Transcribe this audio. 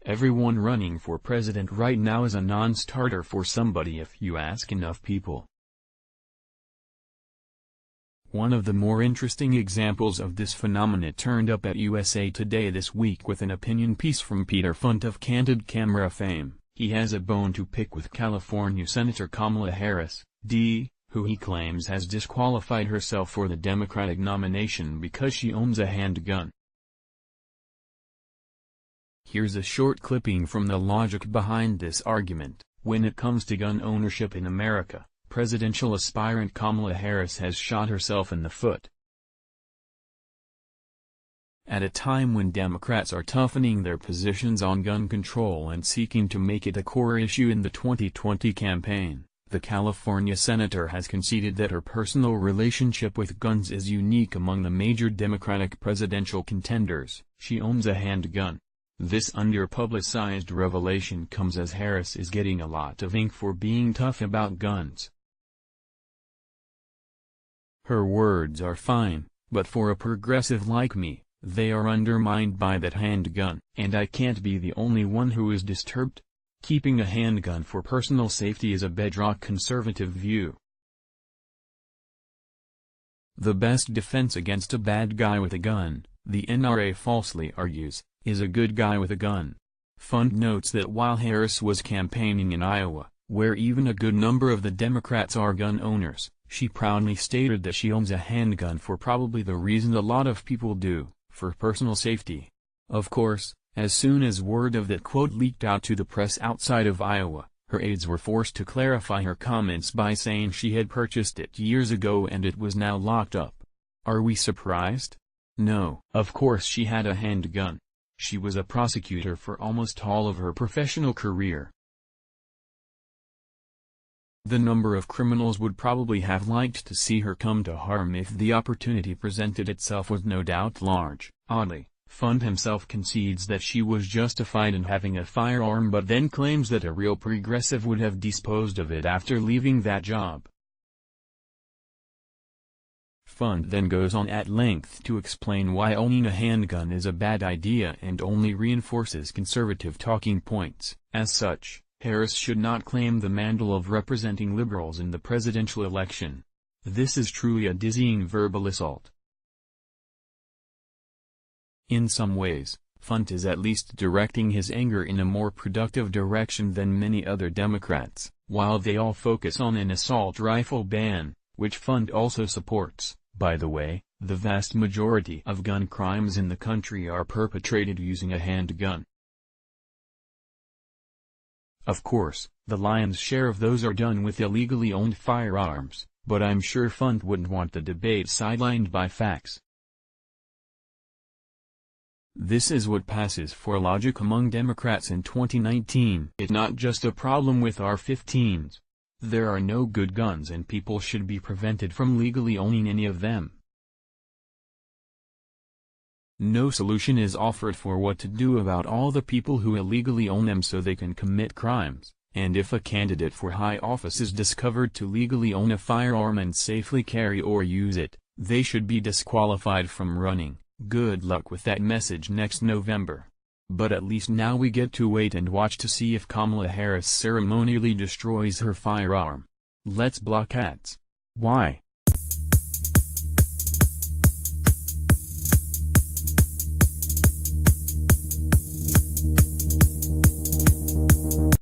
Everyone running for president right now is a non-starter for somebody if you ask enough people. One of the more interesting examples of this phenomenon turned up at USA Today this week with an opinion piece from Peter Funt of Candid camera fame. He has a bone to pick with California Senator Kamala Harris, D., who he claims has disqualified herself for the Democratic nomination because she owns a handgun. Here's a short clipping from the logic behind this argument. When it comes to gun ownership in America, presidential aspirant Kamala Harris has shot herself in the foot. At a time when Democrats are toughening their positions on gun control and seeking to make it a core issue in the 2020 campaign, the California senator has conceded that her personal relationship with guns is unique among the major Democratic presidential contenders. She owns a handgun. This underpublicized revelation comes as Harris is getting a lot of ink for being tough about guns. Her words are fine, but for a progressive like me, they are undermined by that handgun. And I can't be the only one who is disturbed. Keeping a handgun for personal safety is a bedrock conservative view. The best defense against a bad guy with a gun, the NRA falsely argues, is a good guy with a gun. Funt notes that while Harris was campaigning in Iowa, where even a good number of the Democrats are gun owners, she proudly stated that she owns a handgun for probably the reason a lot of people do, for personal safety. Of course, as soon as word of that quote leaked out to the press outside of Iowa, her aides were forced to clarify her comments by saying she had purchased it years ago and it was now locked up. Are we surprised? No. Of course she had a handgun. She was a prosecutor for almost all of her professional career. The number of criminals would probably have liked to see her come to harm if the opportunity presented itself was no doubt large. Oddly, Funt himself concedes that she was justified in having a firearm but then claims that a real progressive would have disposed of it after leaving that job. Funt then goes on at length to explain why owning a handgun is a bad idea and only reinforces conservative talking points. As such, Harris should not claim the mantle of representing liberals in the presidential election. This is truly a dizzying verbal assault. In some ways, Funt is at least directing his anger in a more productive direction than many other Democrats. While they all focus on an assault rifle ban, which Funt also supports, by the way, the vast majority of gun crimes in the country are perpetrated using a handgun. Of course, the lion's share of those are done with illegally owned firearms, but I'm sure Funt wouldn't want the debate sidelined by facts. This is what passes for logic among Democrats in 2019. It's not just a problem with AR-15s. There are no good guns and people should be prevented from legally owning any of them. No solution is offered for what to do about all the people who illegally own them so they can commit crimes, and if a candidate for high office is discovered to legally own a firearm and safely carry or use it, they should be disqualified from running. Good luck with that message next November. But at least now we get to wait and watch to see if Kamala Harris ceremonially destroys her firearm. Let's block ads. Why?